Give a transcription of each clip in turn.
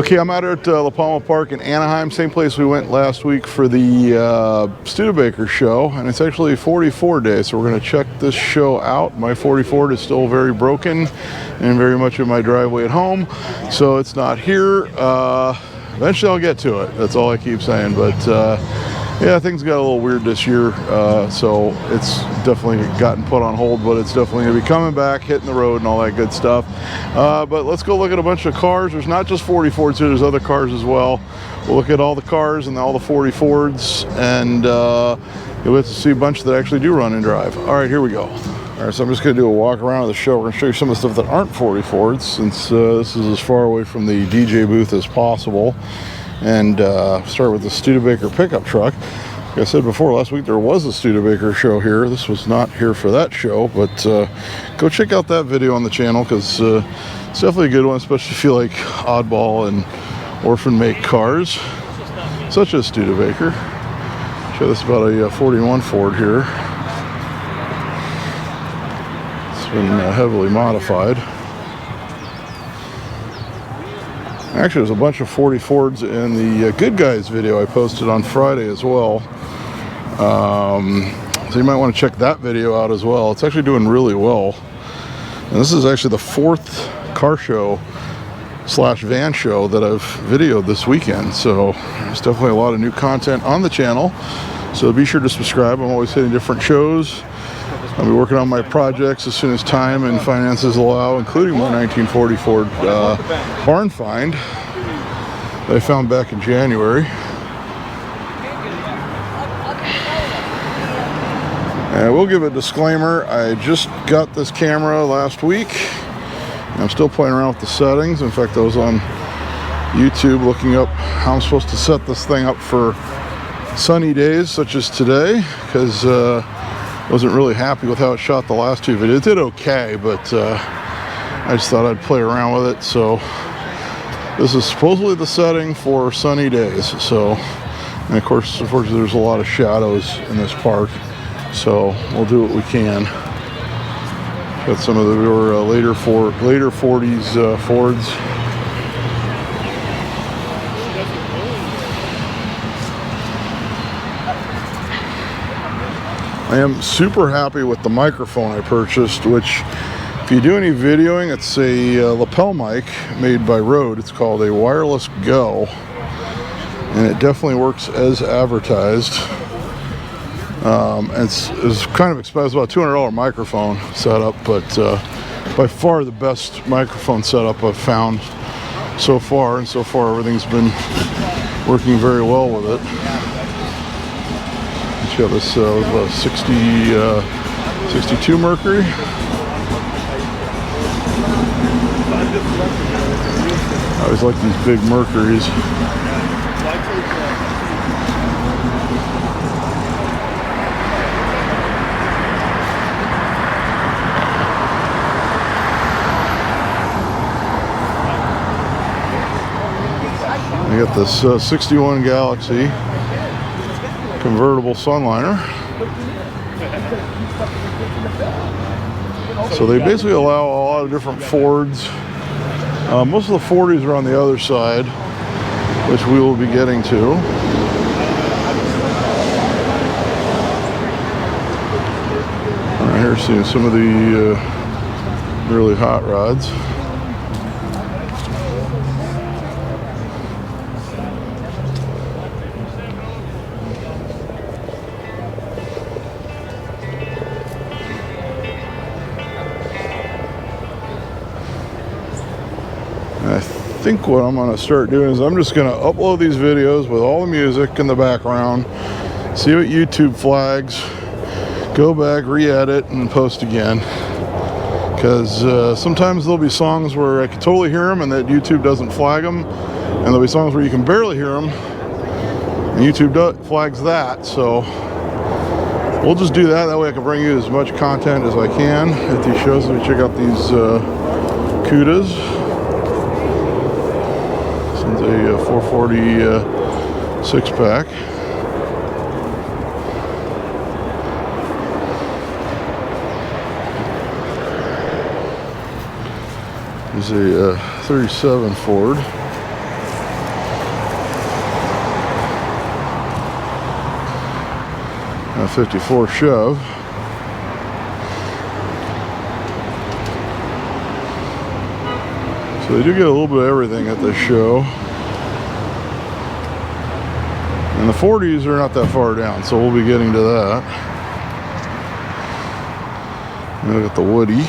Okay, I'm out at La Palma Park in Anaheim, same place we went last week for the Studebaker show, and it's actually 44 day, so we're going to check this show out. My 44 is still very broken and very much in my driveway at home, so it's not here. Eventually I'll get to it, that's all I keep saying, but yeah, things got a little weird this year, so it's definitely gotten put on hold, but it's definitely going to be coming back, hitting the road and all that good stuff. But let's go look at a bunch of cars. There's not just 40 Fords here, there's other cars as well. We'll look at all the cars and all the 40 Fords, and you'll get to see a bunch that actually do run and drive. All right, here we go. All right, so I'm just going to do a walk around of the show. We're going to show you some of the stuff that aren't 40 Fords, since this is as far away from the DJ booth as possible. And start with the Studebaker pickup truck. Like I said before, last week there was a Studebaker show here. This was not here for that show, but go check out that video on the channel, because it's definitely a good one, especially if you like oddball and orphan make cars, such as Studebaker. Show this about a 41 Ford here. It's been heavily modified. Actually, there's a bunch of 40 Fords in the Good Guys video I posted on Friday as well. So you might want to check that video out as well. It's actually doing really well. And this is actually the 4th car show / van show that I've videoed this weekend. So there's definitely a lot of new content on the channel. So be sure to subscribe. I'm always hitting different shows. I'll be working on my projects as soon as time and finances allow, including my 1940 Ford barn find that I found back in January. And I will give a disclaimer, I just got this camera last week, and I'm still playing around with the settings. In fact, I was on YouTube looking up how I'm supposed to set this thing up for sunny days such as today, because wasn't really happy with how it shot the last 2 videos. It did okay, but I just thought I'd play around with it. So this is supposedly the setting for sunny days. So, and of course, unfortunately, there's a lot of shadows in this park, so we'll do what we can. Got some of the later 40s Fords. I am super happy with the microphone I purchased, which, if you do any videoing, it's a lapel mic made by Rode. It's called a Wireless Go, and it definitely works as advertised. It's kind of expensive, about $200 microphone setup, but by far the best microphone setup I've found so far, and so far everything's been working very well with it. Yeah, this was about 62 Mercury. I always like these big Mercuries. I got this 61 Galaxy convertible Sunliner. So they basically allow a lot of different Fords. Most of the 40s are on the other side, which we will be getting to. Right, here's seeing some of the really hot rods. I think what I'm going to start doing is I'm just going to upload these videos with all the music in the background, see what YouTube flags, go back, re-edit, and post again. Because sometimes there'll be songs where I can totally hear them and that YouTube doesn't flag them, and there'll be songs where you can barely hear them and YouTube flags that. So we'll just do that. That way I can bring you as much content as I can at these shows. Let me check out these Cudas. A 440 6-pack. There's a 37 Ford. a 54 Chev. So they do get a little bit of everything at this show. And the 40s are not that far down, so we'll be getting to that. And look at the Woody.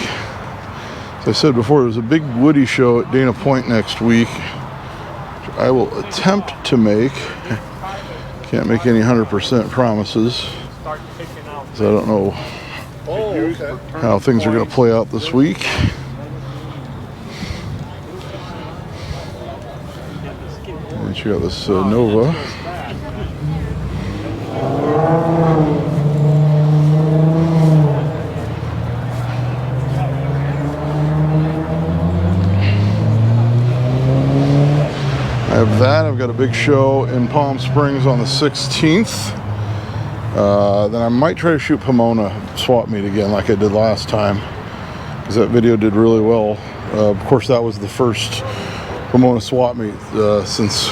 As I said before, there's a big Woody show at Dana Point next week, which I will attempt to make. Can't make any 100% promises, because I don't know how things are going to play out this week. And you got this Nova. I have that. I've got a big show in Palm Springs on the 16th. Then I might try to shoot Pomona swap meet again like I did last time, because that video did really well. Of course, that was the first Pomona swap meet since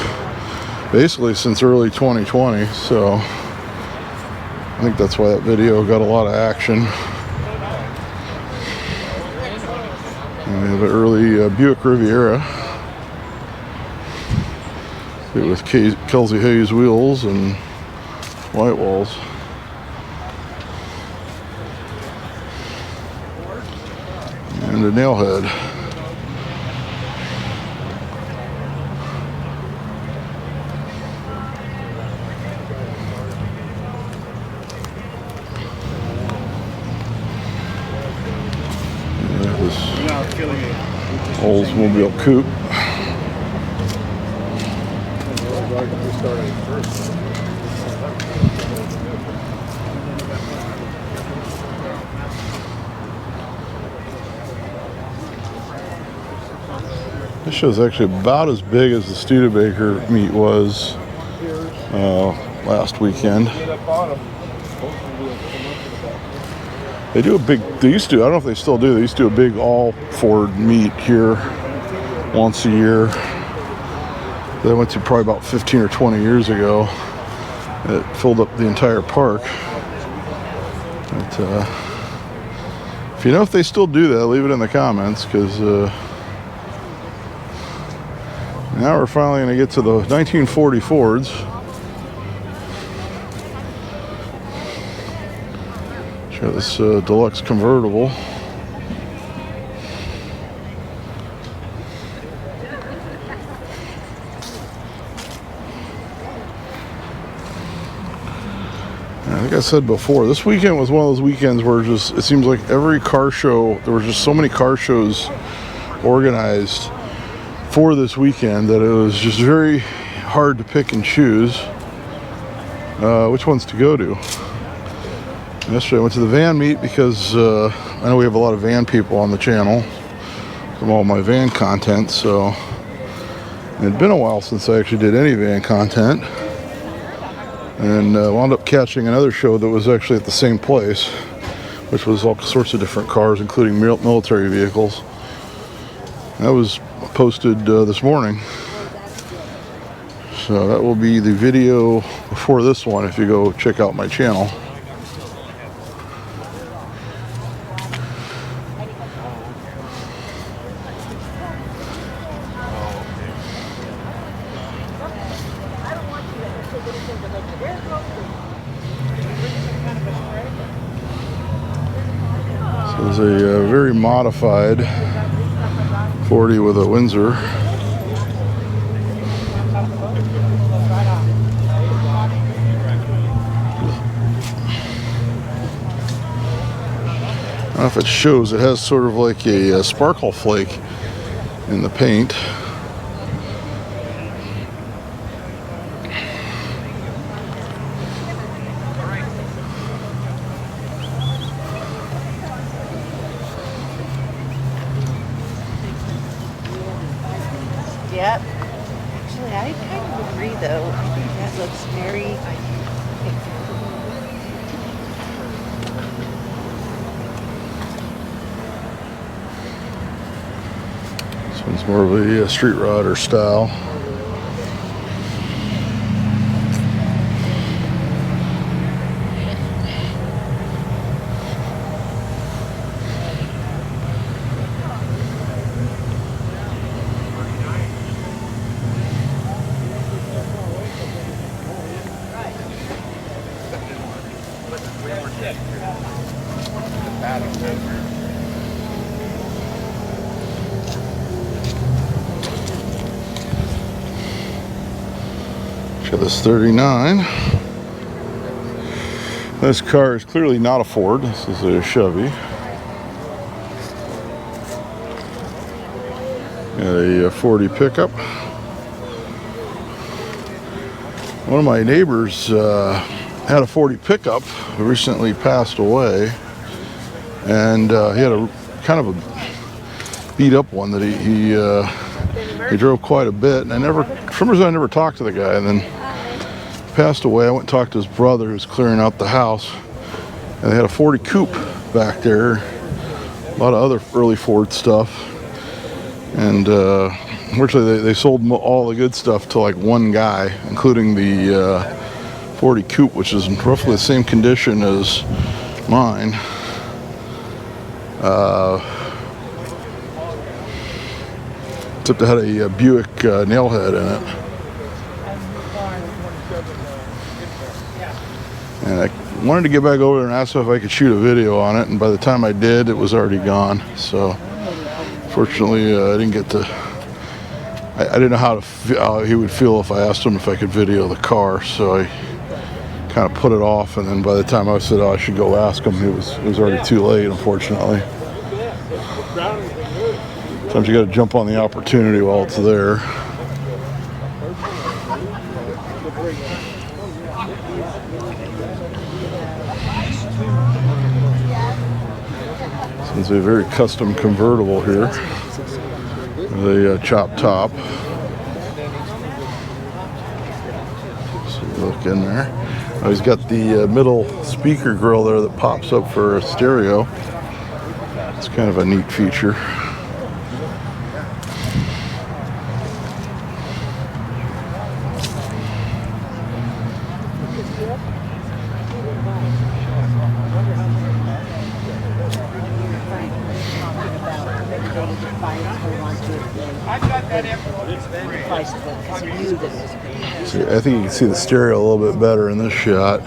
early 2020, so I think that's why that video got a lot of action. And we have an early Buick Riviera with Kelsey Hayes wheels and white walls. And a nailhead. Yeah, this Oldsmobile coupe. This show's actually about as big as the Studebaker meet was last weekend. They do a big, I don't know if they still do, they used to do a big all Ford meet here once a year. They went to probably about 15 or 20 years ago. It filled up the entire park. But, if you know if they still do that, leave it in the comments, because now we're finally going to get to the 1940 Fords. Got this deluxe convertible. I think I said before, this weekend was one of those weekends where it seems like every car show, there were just so many car shows organized for this weekend that it was just very hard to pick and choose which ones to go to. Yesterday I went to the van meet because I know we have a lot of van people on the channel from all my van content, so it had been a while since I actually did any van content, and wound up catching another show that was actually at the same place, which was all sorts of different cars, including military vehicles. That was posted this morning, so that will be the video before this one if you go check out my channel. So it's a very modified 40 with a Windsor. I don't know if it shows, it has sort of like a sparkle flake in the paint. Yep. Actually, I kind of agree, though. I think that looks very... This one's more of a street rodder style. Got this 39. This car is clearly not a Ford. This is a Chevy. Got a 40 pickup. One of my neighbors had a 40 pickup, recently passed away, and he had a kind of a beat up one that he drove quite a bit, and for some reason I never talked to the guy, and then passed away. I went and talked to his brother who was clearing out the house, and they had a 40 coupe back there, a lot of other early Ford stuff, and unfortunately they sold all the good stuff to like one guy, including the 40 coupe, which is in roughly the same condition as mine. Except it had a Buick nailhead in it. And I wanted to get back over there and ask him if I could shoot a video on it, and by the time I did, it was already gone. So fortunately I didn't get to, I didn't know how he would feel if I asked him if I could video the car, so I kind of put it off, and then by the time I said, oh, I should go ask him, it was already too late, unfortunately. Sometimes you got to jump on the opportunity while it's there. This is a very custom convertible here with a chop top. So look in there. Oh, he's got the middle speaker grill there that pops up for a stereo. It's kind of a neat feature. See, I think you can see the stereo a little bit better in this shot.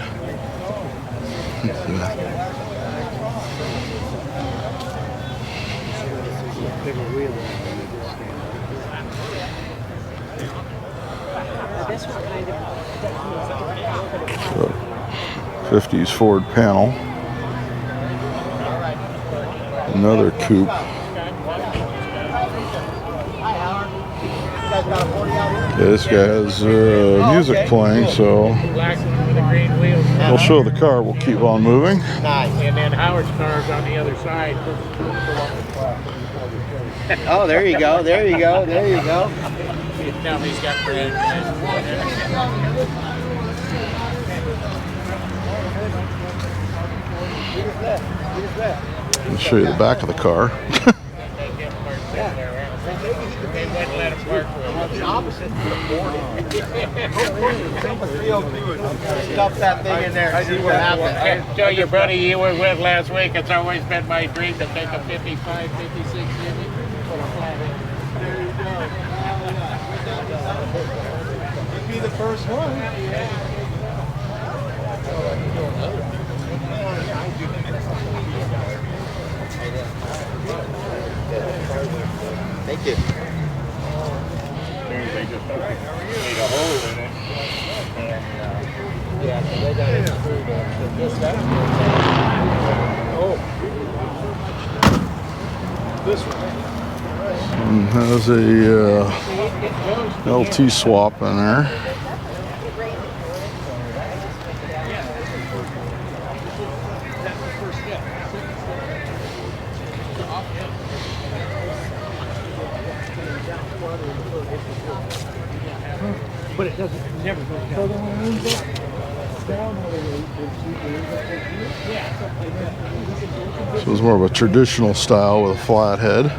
So, 50s Ford panel. Another coupe. Yeah, this guy has music playing, so we'll show the car. We'll keep on moving. And then Howard's car is on the other side. Oh, there you go. There you go. There you go. Now he's got brand. I'll show you the back of the car. Stuff that thing in there and see what happens. Tell your buddy you were with last week, it's always been my dream to take a 55, 56 Chevy. There you go. You'd be the first one. Thank you. They just made a hole in it. Yeah, so they got it through this stuff. Oh. This one. And has a LT swap in there. But it doesn't, never goes down. So it's more of a traditional style with a flat head.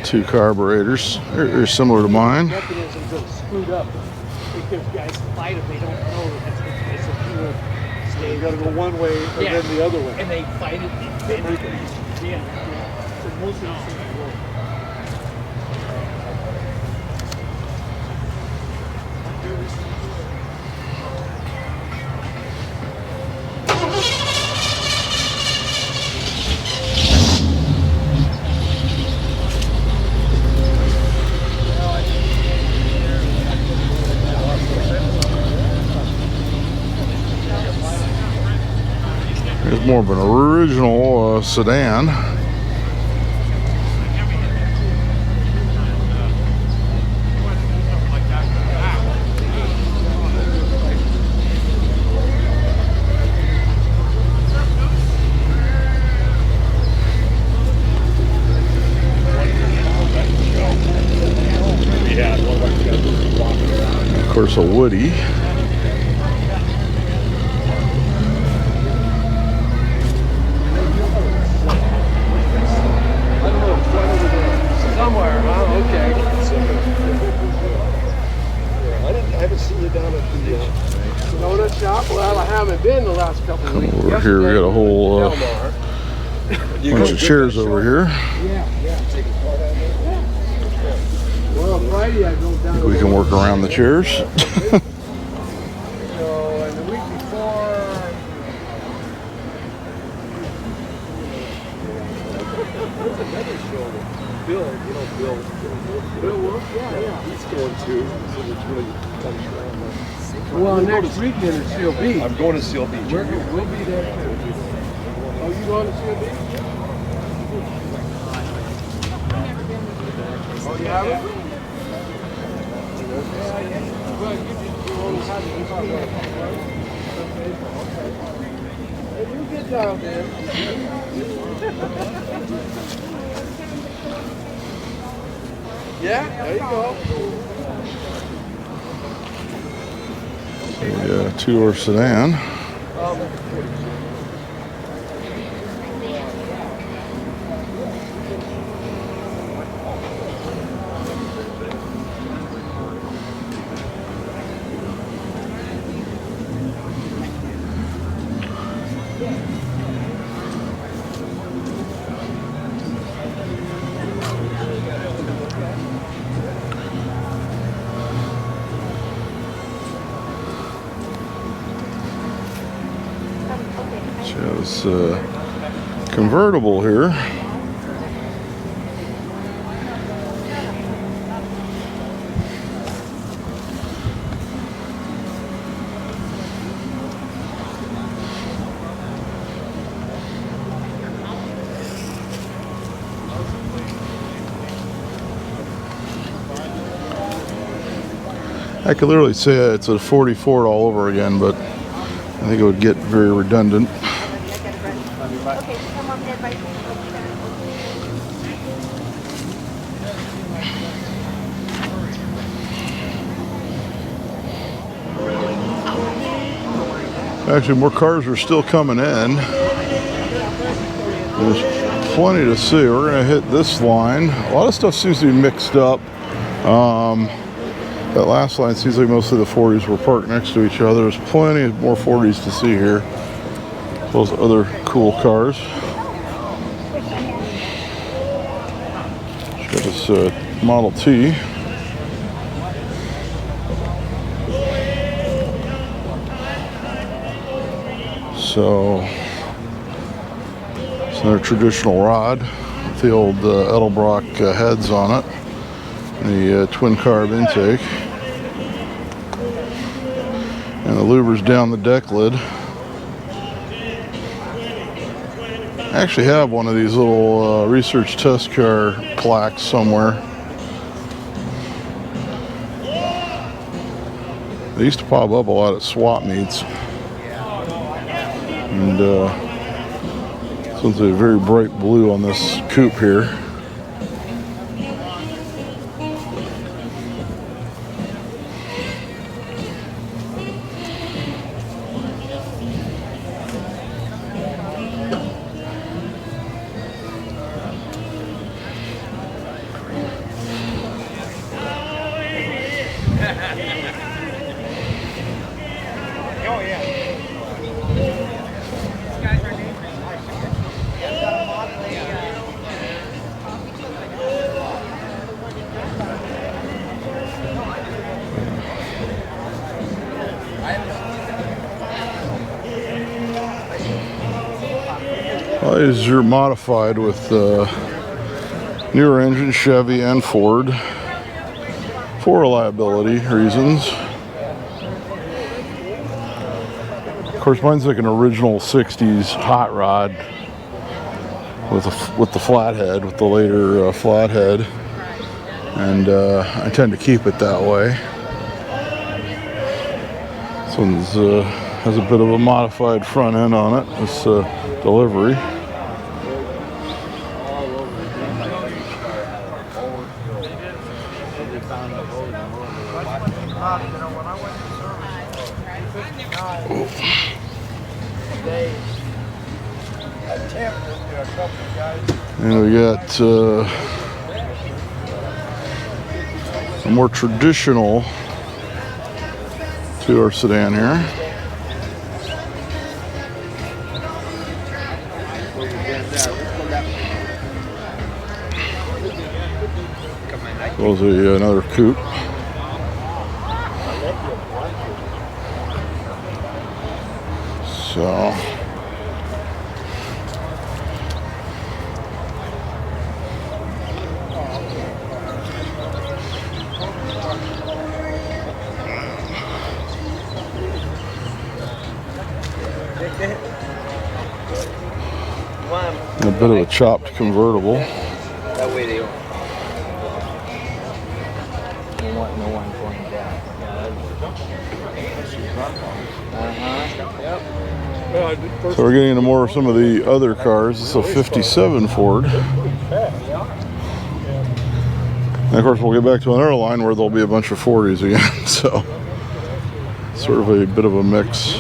Two carburetors. They're similar to mine. Mechanisms are screwed up because guys fight if they don't know it's a pure state. You gotta go one way and then the other way. And they fight it. Yeah. So most of these things work. more of an original sedan. Of course, a Woody. Somewhere, huh? Okay. I haven't seen you down at the Donut shop? Well, I haven't been the last couple of weeks. Over here, we got a whole bunch of chairs over here. Well, Friday I go down. We can work around the chairs. So, and the week before, There's another show that Bill, Bill Wolf? Yeah. he's going to. So it's really comes around. Well, next weekend is Seal Beach. I'm going to Seal Beach. We'll be there too. Oh, you going to Seal Beach? Oh, you have it? Well, you only have it. Hey, you get down there. Yeah, there you go. Yeah, two-door sedan. Shows convertible here. I could literally say it's a 44 all over again, but I think it would get very redundant. Okay, come on, Dad, bye. Actually, more cars are still coming in. There's plenty to see. We're going to hit this line. A lot of stuff seems to be mixed up. That last line seems like mostly the 40s were parked next to each other. There's plenty more 40s to see here. Those other cool cars. Got this Model T. So it's another traditional rod with the old Edelbrock heads on it. The twin carb intake. And the louvers down the deck lid. I actually have one of these little research test car plaques somewhere. They used to pop up a lot at swap meets. And this one's a very bright blue on this coupe here. Well, these are modified with newer engine, Chevy and Ford, for reliability reasons. course, mine's like an original 60s hot rod with the flathead, with the later flathead, and I tend to keep it that way. This one's has a bit of a modified front end on it, this delivery. And we got a more traditional two-door sedan here. There's another coupe. So a bit of a chopped convertible. That way they want no one going down. Yep. So we're getting into more of some of the other cars. This is a 57 Ford. And of course we'll get back to another line where there'll be a bunch of 40s again. So sort of a bit of a mix.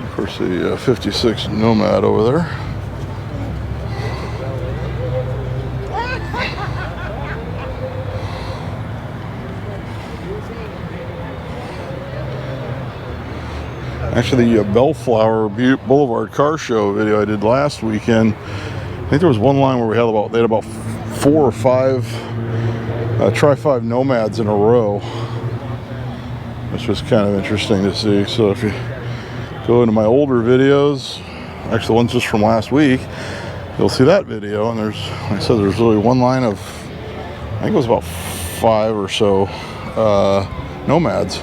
Of course the 56 Nomad over there. Actually, the Bellflower Boulevard car show video I did last weekend, I think there was one line where they had about 4 or 5 Tri-5 Nomads in a row, which was kind of interesting to see. So if you go into my older videos, actually the ones just from last week, you'll see that video, and there's, like I said, there's really one line of, I think it was about 5 or so Nomads.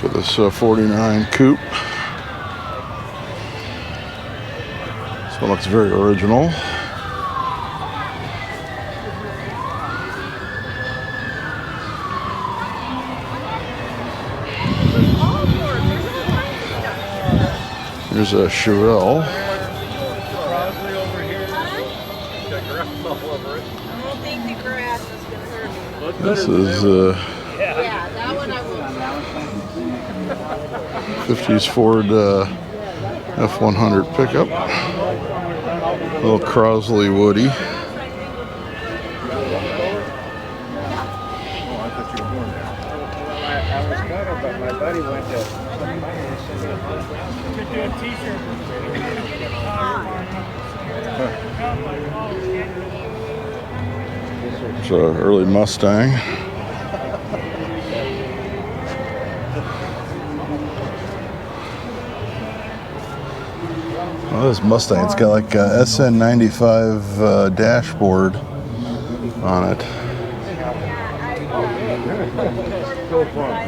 So this 49 coupe. So it looks very original. Here's a Chevelle. This is Yeah, that one I will. 50s Ford F100 pickup. Little Crosley Woody. I was gonna, but my buddy went to. It's an early Mustang. Well, this Mustang, it's got like a SN95 dashboard on it.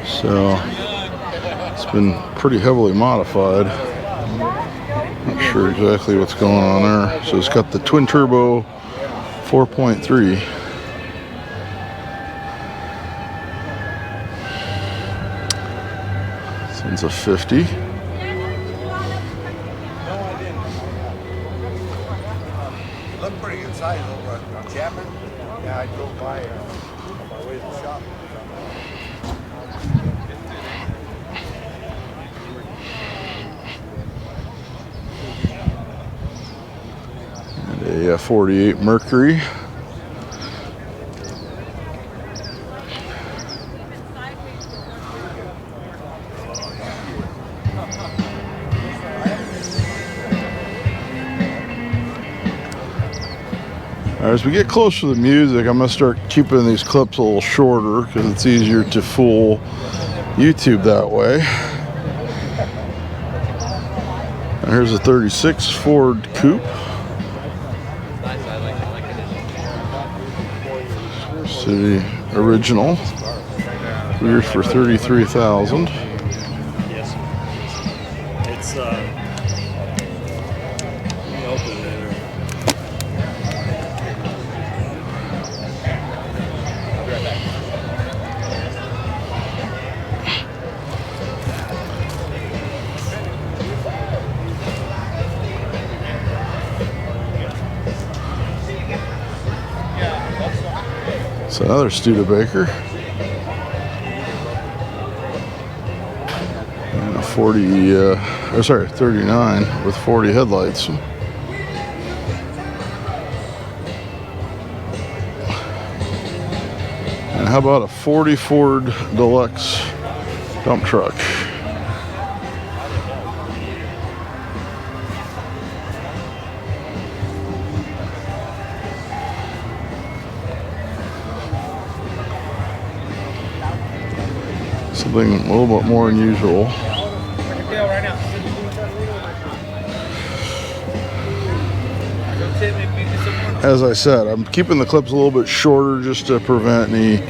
So it's been pretty heavily modified. Not sure exactly what's going on there. So it's got the twin turbo 4.3. This one's a 50. Looked pretty good size over on Chapman. Yeah, I drove by on my way to the shop. And a 48 Mercury. As we get close to the music, I'm going to start keeping these clips a little shorter because it's easier to fool YouTube that way. And here's a 36 Ford Coupe. Here's the original. Rears for $33,000. Yes. It's let me open it. It's another Studebaker. And a 39 with 40 headlights. And how about a 40 Ford Deluxe dump truck? Something a little bit more unusual. As I said, I'm keeping the clips a little bit shorter just to prevent any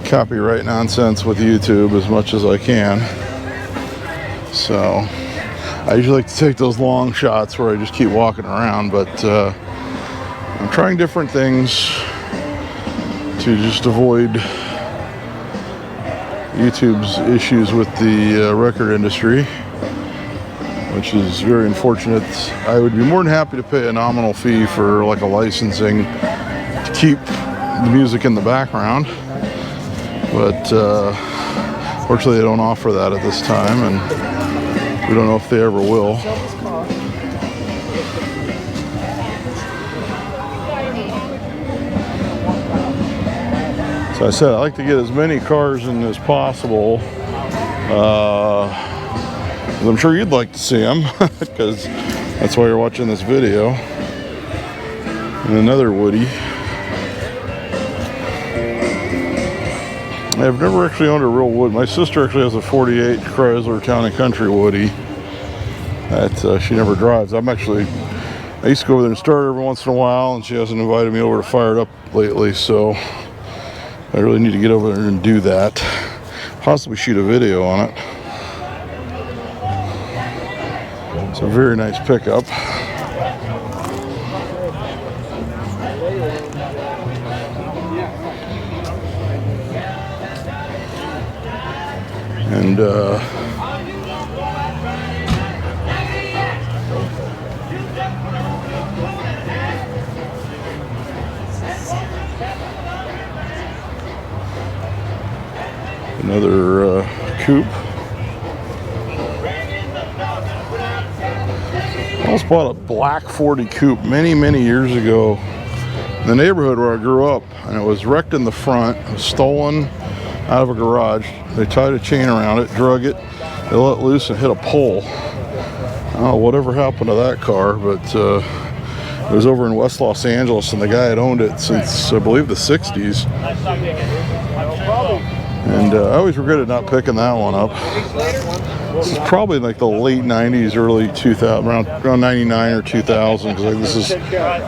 copyright nonsense with YouTube as much as I can. So I usually like to take those long shots where I just keep walking around, but I'm trying different things to just avoid YouTube's issues with the record industry, which is very unfortunate. I would be more than happy to pay a nominal fee for like a licensing to keep the music in the background, but fortunately they don't offer that at this time, and we don't know if they ever will. So I said I like to get as many cars in as possible. I'm sure you'd like to see them because that's why you're watching this video. And another Woody. I've never actually owned a real Woody. My sister actually has a 48 Chrysler Town & Country Woody that she never drives. I used to go over there and start every once in a while, and she hasn't invited me over to fire it up lately, so I really need to get over there and do that. Possibly shoot a video on it. It's a very nice pickup. And another coupe. I almost bought a black 40 coupe many years ago in the neighborhood where I grew up, and it was wrecked in the front. It was stolen out of a garage. They tied a chain around it, drug it, they let it loose and hit a pole. I don't know whatever happened to that car, but it was over in West Los Angeles, and the guy had owned it since I believe the 60s. And I always regretted not picking that one up. This is probably like the late 90s, early 2000, around 99 or 2000, because this is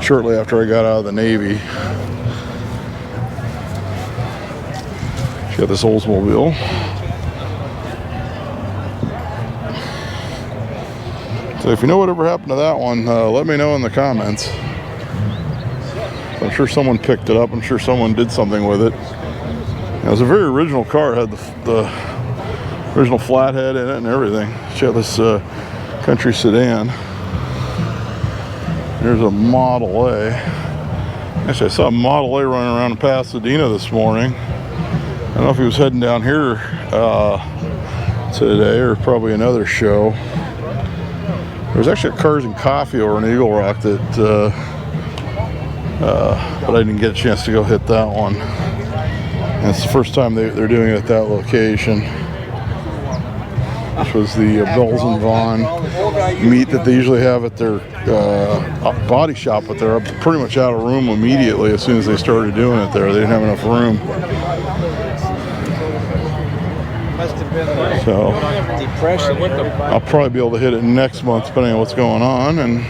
shortly after I got out of the Navy. She got this Oldsmobile. So if you know whatever happened to that one, let me know in the comments. I'm sure someone picked it up. I'm sure someone did something with it. It was a very original car. It had the original flathead in it and everything. She had this country sedan. There's a Model A. Actually, I saw a Model A running around in Pasadena this morning. I don't know if he was heading down here today or probably another show. There was actually a Cars and Coffee over in Eagle Rock that, but I didn't get a chance to go hit that one. And it's the first time they're doing it at that location. which was the Bells and Vaughn meet that they usually have at their body shop, but they're pretty much out of room immediately as soon as they started doing it there. They didn't have enough room. So I'll probably be able to hit it next month depending on what's going on. And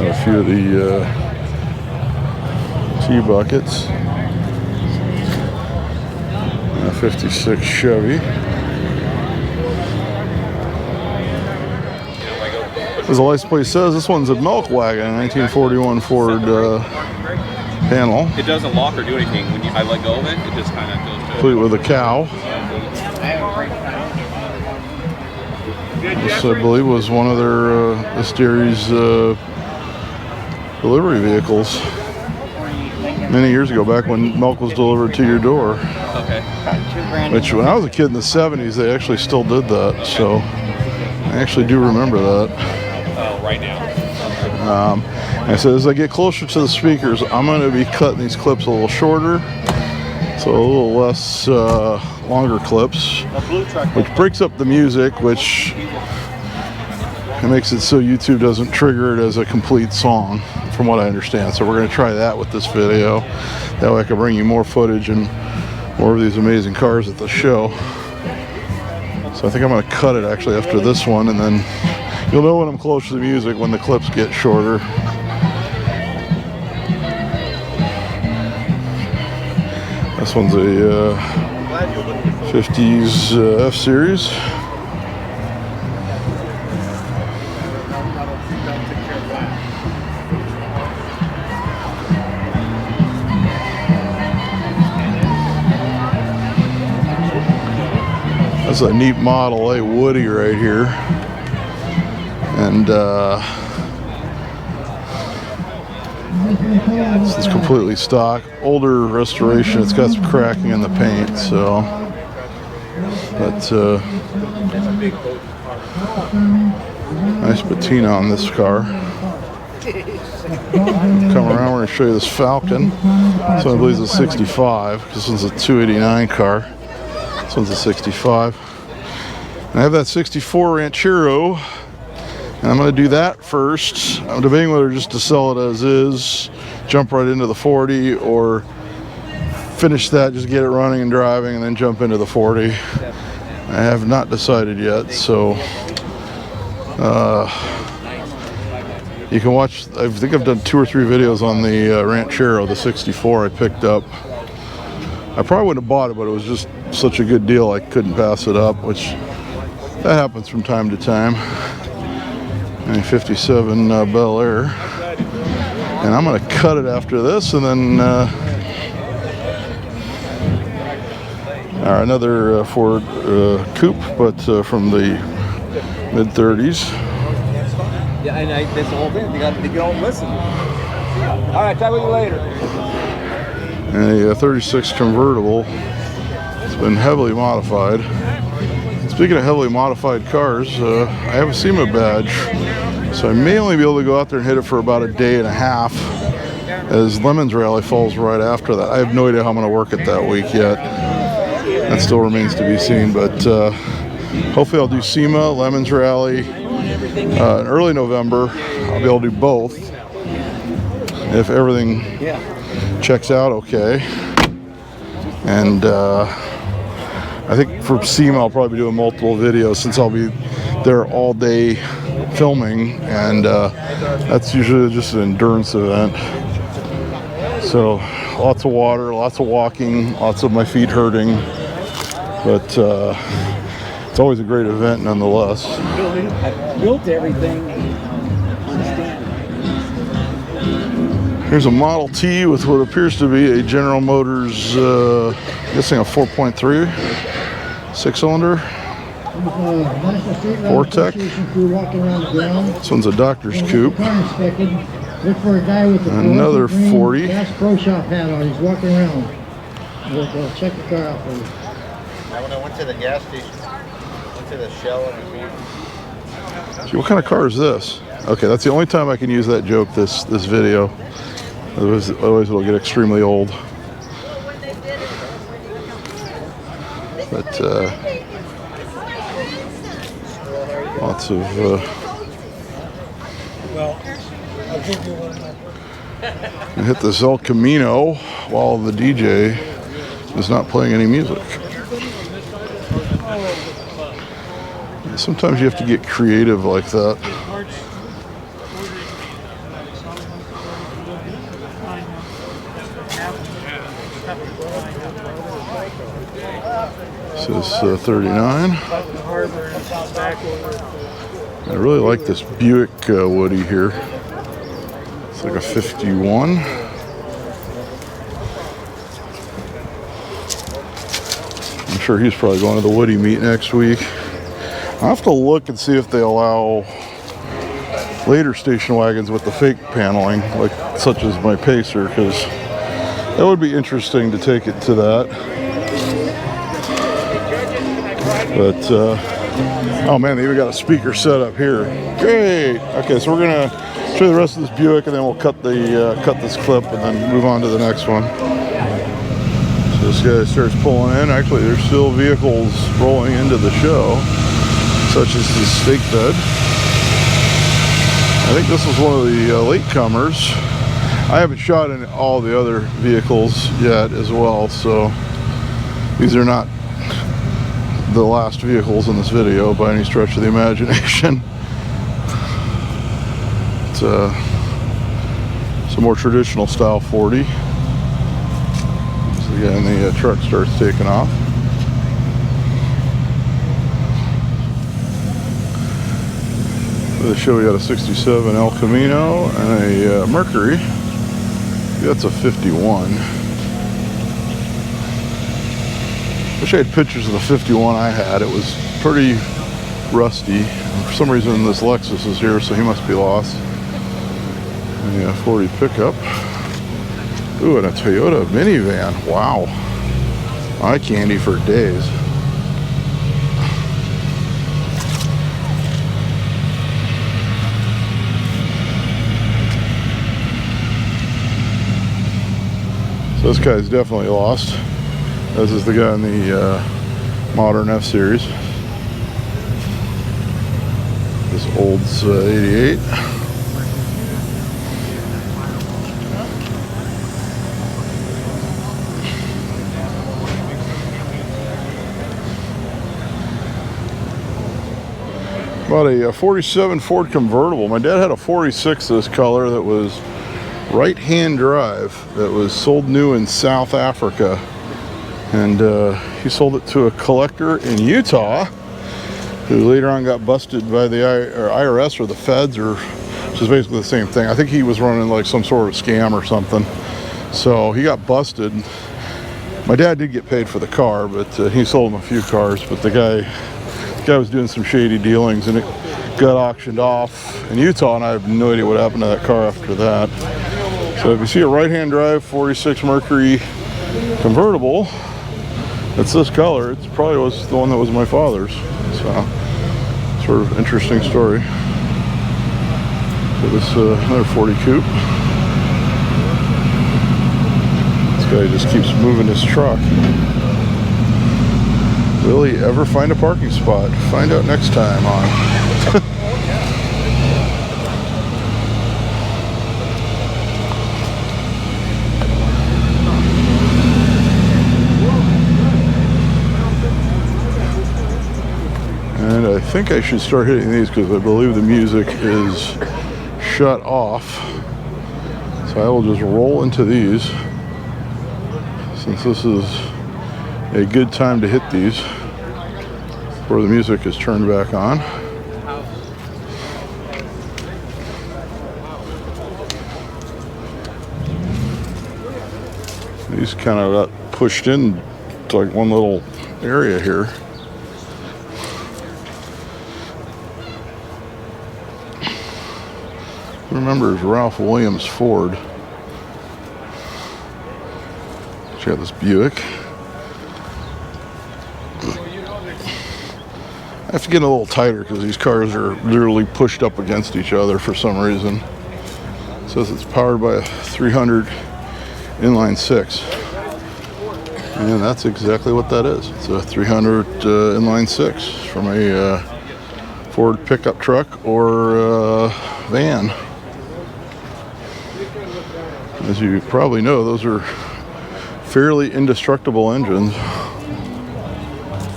a few of the T-buckets. A 56 Chevy. As the license plate says, this one's a milk wagon, 1941 Ford panel. It doesn't lock or do anything. When I let go of it, it just kind of goes to complete with a cow. This, I believe, was one of their this dairy's delivery vehicles many years ago, back when milk was delivered to your door. Okay. Which, when I was a kid in the 70s, they actually still did that. So I actually do remember that. Right now. I said, as I get closer to the speakers, I'm going to be cutting these clips a little shorter, so a little less longer clips, which breaks up the music, which it makes it so YouTube doesn't trigger it as a complete song, from what I understand. So we're going to try that with this video. That way I can bring you more footage and more of these amazing cars at the show. So I think I'm going to cut it actually after this one, and then you'll know when I'm close to the music when the clips get shorter. This one's a 50s F-Series. That's a neat Model A Woody right here. And this is completely stock. Older restoration. It's got some cracking in the paint, so. But nice patina on this car. Come around, we're going to show you this Falcon. This one I believe is a 65, because this one's a 289 car. This one's a 65. And I have that 64 Ranchero, and I'm going to do that first. I'm debating whether just to sell it as is, jump right into the 40, or finish that, just get it running and driving, and then jump into the 40. I have not decided yet, so you can watch. I think I've done 2 or 3 videos on the Ranchero, the 64 I picked up. I probably wouldn't have bought it, but it was just such a good deal I couldn't pass it up, which that happens from time to time. And 57 Bel Air. And I'm going to cut it after this, and then another Ford coupe, but from the mid-30s. Yeah, and that's the whole thing. They don't listen. All right, talk with you later. And a 36 convertible. It's been heavily modified. Speaking of heavily modified cars, I have a SEMA badge, so I may only be able to go out there and hit it for about a day and a half, as Lemons Rally falls right after that. I have no idea how I'm going to work it that week yet. That still remains to be seen, but hopefully I'll do SEMA, Lemons Rally, in early November. I'll be able to do both if everything checks out okay. And I think for SEMA I'll probably be doing multiple videos, since I'll be there all day filming, and that's usually just an endurance event. So lots of water, lots of walking, lots of my feet hurting, but it's always a great event nonetheless. I built everything on stand. Here's a Model T with what appears to be a General Motors, guessing a 4.3 6-cylinder. Vortec. This one's a doctor's coupe. Look for a guy with another 40. Gas Pro Shop hat on. He's walking around. We'll check the car out for you. When I went to the gas station, went to the Shell and Gee, what kind of car is this? Okay, that's the only time I can use that joke this video. Otherwise it'll get extremely old. But lots of you hit this El Camino while the DJ is not playing any music. Sometimes you have to get creative like that. This is 39. I really like this Buick Woody here. It's like a 51. I'm sure he's probably going to the Woody meet next week. I'll have to look and see if they allow later station wagons with the fake paneling, like such as my Pacer, because that would be interesting to take it to that. But oh man, they even got a speaker set up here. Great. Okay, so we're gonna show you the rest of this Buick, and then we'll cut this clip and then move on to the next one. So this guy starts pulling in. Actually, there's still vehicles rolling into the show, such as the steak bed. I think this was one of the latecomers. I haven't shot in all the other vehicles yet as well, so these are not the last vehicles in this video by any stretch of the imagination. It's a more traditional style 40. So again, the truck starts taking off. For the show, we got a 67 El Camino and a Mercury. That's a 51. Wish I had pictures of the 51 I had. It was pretty rusty. For some reason, this Lexus is here, so he must be lost. And a 40 pickup. Ooh, and a Toyota minivan. Wow. Eye candy for days. So this guy's definitely lost. This is the guy in the modern F-Series. This old's 88. About a 47 Ford convertible. My dad had a 46 this color that was right-hand drive that was sold new in South Africa. And he sold it to a collector in Utah who later on got busted by the IRS or the feds, which is basically the same thing. I think he was running like some sort of scam or something. So he got busted. My dad did get paid for the car, but he sold him a few cars. But the guy was doing some shady dealings, and it got auctioned off in Utah, and I have no idea what happened to that car after that. So if you see a right-hand drive 46 Mercury convertible, it's this color. It probably was the one that was my father's. So, sort of interesting story. So this another 40 coupe. This guy just keeps moving his truck. Will he ever find a parking spot? Find out next time on. And I think I should start hitting these because I believe the music is shut off. So I will just roll into these since this is a good time to hit these before the music is turned back on. These kind of got pushed in to like one little area here. Remember, it's Ralph Williams Ford. Check out this Buick. I have to get a little tighter because these cars are literally pushed up against each other for some reason. It says it's powered by a 300 inline 6. And that's exactly what that is. It's a 300 inline six from a Ford pickup truck or van. As you probably know, those are fairly indestructible engines.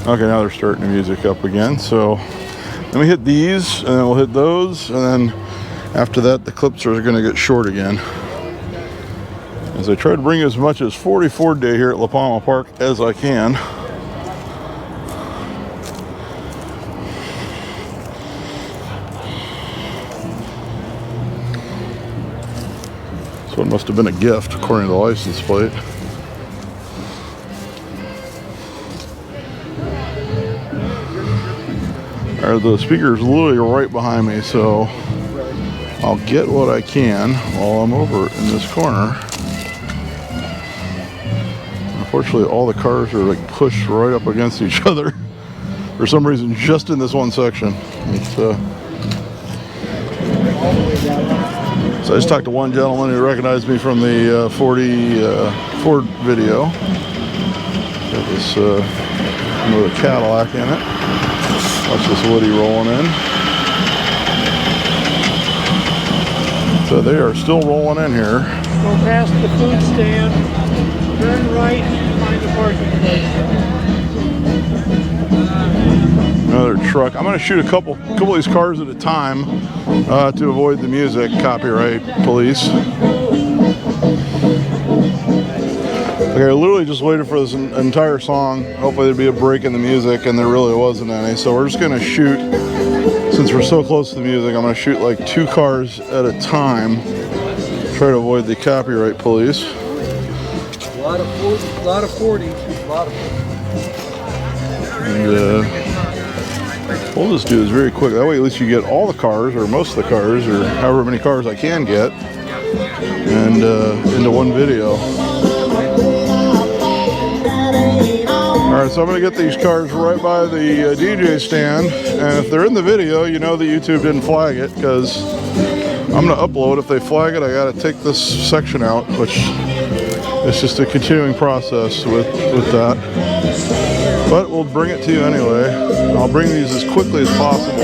Okay, now they're starting the music up again. So let me hit these, and then we'll hit those, and then after that, the clips are going to get short again. As I try to bring as much as 44 day here at Palma Park as I can. So it must have been a gift, according to the license plate. The speaker's literally right behind me, so I'll get what I can while I'm over in this corner. Unfortunately, all the cars are like pushed right up against each other for some reason, just in this one section. So I just talked to one gentleman who recognized me from the Ford video. Got this with a Cadillac in it. Watch this Woody rolling in. So they are still rolling in here. Go past the food stand, turn right, find the parking place. Another truck. I'm going to shoot a couple of these cars at a time to avoid the music, copyright police. Okay, I literally just waited for this entire song. Hopefully there'd be a break in the music, and there really wasn't any. So we're just going to shoot, since we're so close to the music, I'm going to shoot like 2 cars at a time. Try to avoid the copyright police. A lot of 40s. And we'll just do this very quick. That way at least you get all the cars, or most of the cars, or however many cars I can get, and into one video. Alright, so I'm going to get these cars right by the DJ stand, and if they're in the video, you know that YouTube didn't flag it, because I'm going to upload. If they flag it, I got to take this section out, which is just a continuing process with that. But we'll bring it to you anyway. I'll bring these as quickly as possible.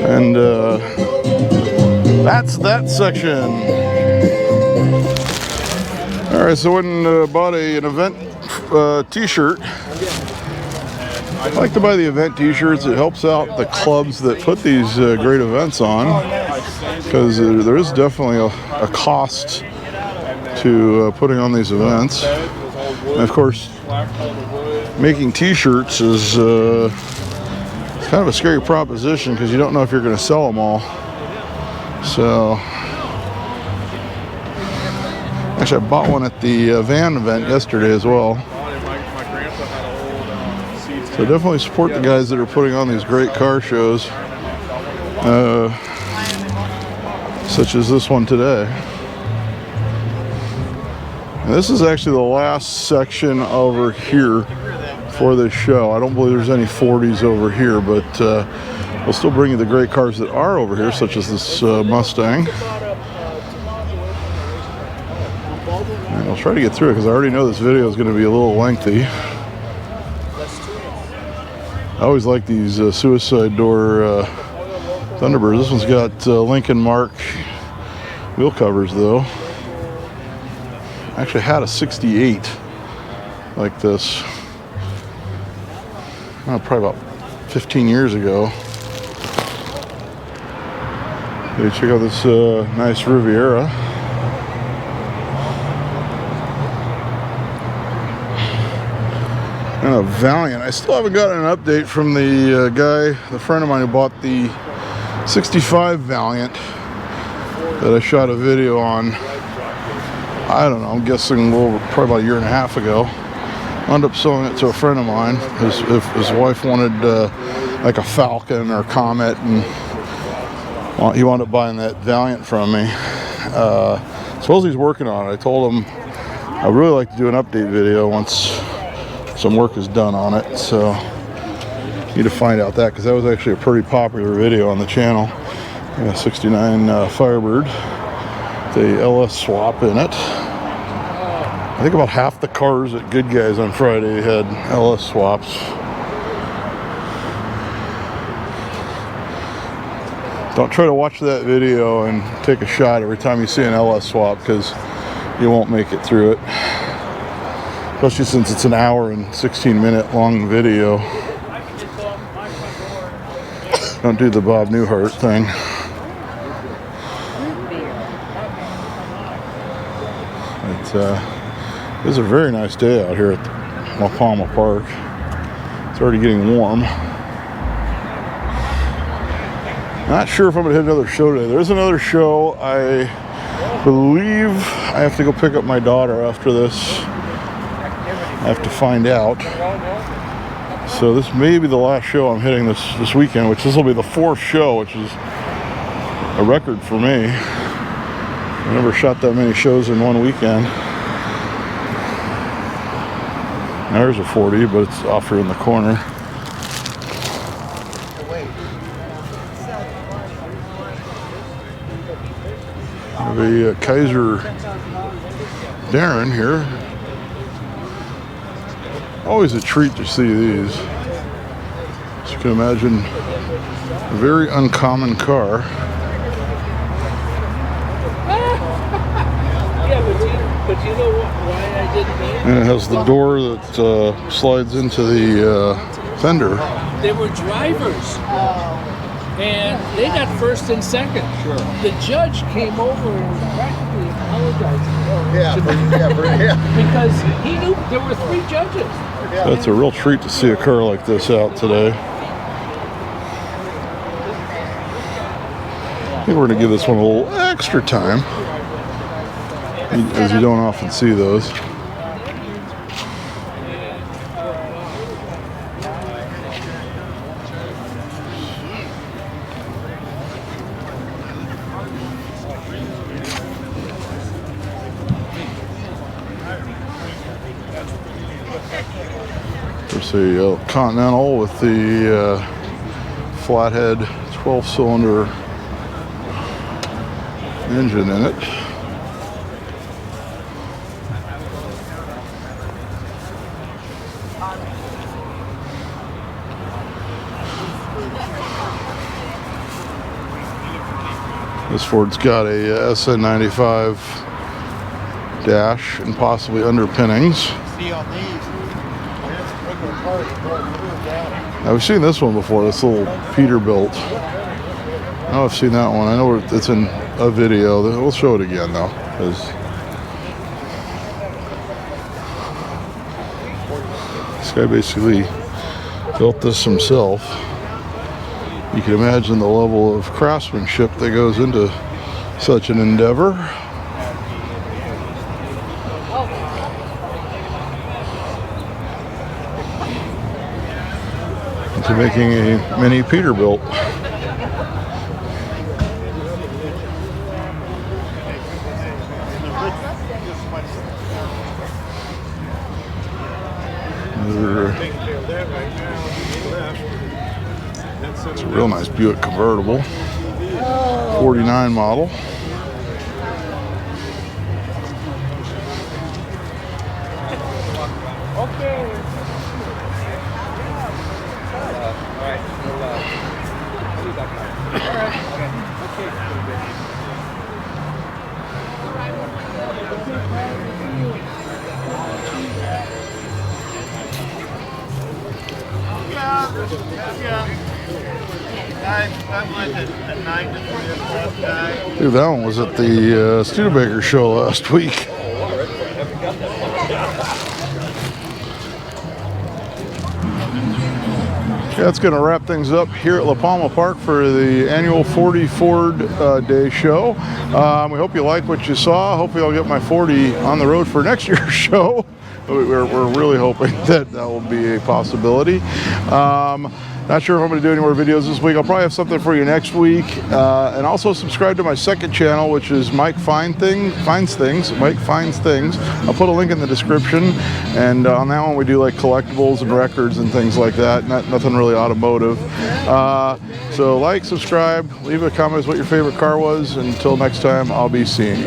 And that's that section. All right, so I went and bought an event t-shirt. I like to buy the event t-shirts. It helps out the clubs that put these great events on, because there is definitely a cost to putting on these events. And of course, making t-shirts is kind of a scary proposition, because you don't know if you're going to sell them all. So actually, I bought one at the van event yesterday as well. So definitely support the guys that are putting on these great car shows, such as this one today. And this is actually the last section over here for this show. I don't believe there's any 40s over here, but we'll still bring you the great cars that are over here, such as this Mustang. And I'll try to get through it, because I already know this video is going to be a little lengthy. I always like these suicide door Thunderbirds. This one's got Lincoln Mark wheel covers, though. I actually had a 68 like this. Probably about 15 years ago. Hey, check out this nice Riviera. And a Valiant. I still haven't gotten an update from the the friend of mine who bought the 65 Valiant that I shot a video on. I don't know, I'm guessing probably about a year and a half ago. Wound up selling it to a friend of mine. His wife wanted like a Falcon or Comet, and he wound up buying that Valiant from me. Suppose he's working on it. I told him I'd really like to do an update video once some work is done on it. So Need to find out that, because that was actually a pretty popular video on the channel. Yeah, 69 Firebird, the LS swap in it. I think about half the cars at Good Guys on Friday had LS swaps. Don't try to watch that video and take a shot every time you see an LS swap, because you won't make it through it. Especially since it's an hour and 16-minute long video. Don't do the Bob Newhart thing. It was a very nice day out here at Palma Park. It's already getting warm. Not sure if I'm going to hit another show today. There's another show. I believe I have to go pick up my daughter after this. I have to find out. So this may be the last show I'm hitting this weekend, which this will be the 4th show, which is a record for me. I never shot that many shows in one weekend. Now there's a 40, but it's off here in the corner. I have a Kaiser Darren here. Always a treat to see these. As you can imagine, a very uncommon car. But you know why I didn't name it? And it has the door that slides into the fender. They were drivers. And they got first and second. Sure. The judge came over and practically apologized because he knew there were 3 judges. That's a real treat to see a car like this out today. I think we're going to give this one a little extra time, as you don't often see those. There's a Continental with the flathead 12-cylinder engine in it. This Ford's got a SN95 dash and possibly underpinnings. See on these, Now, we've seen this one before, this little Peterbilt. I know I've seen that one. I know it's in a video. We'll show it again though, because this guy basically built this himself. You can imagine the level of craftsmanship that goes into such an endeavor. Into making a mini Peterbilt. It's a real nice Buick convertible, 49 model. Dude, that one was at the Studebaker show last week. Yeah, that's going to wrap things up here at La Palma Park for the annual 40 Ford Day show. We hope you like what you saw. Hopefully I'll get my 40 on the road for next year's show. We're really hoping that will be a possibility. Not sure if I'm going to do any more videos this week. I'll probably have something for you next week. And also subscribe to my second channel, which is Mike Finds Things. Mike Finds Things. I'll put a link in the description. And on that one, we do like collectibles and records and things like that. Nothing really automotive. So like, subscribe, leave a comment as what your favorite car was. Until next time, I'll be seeing you.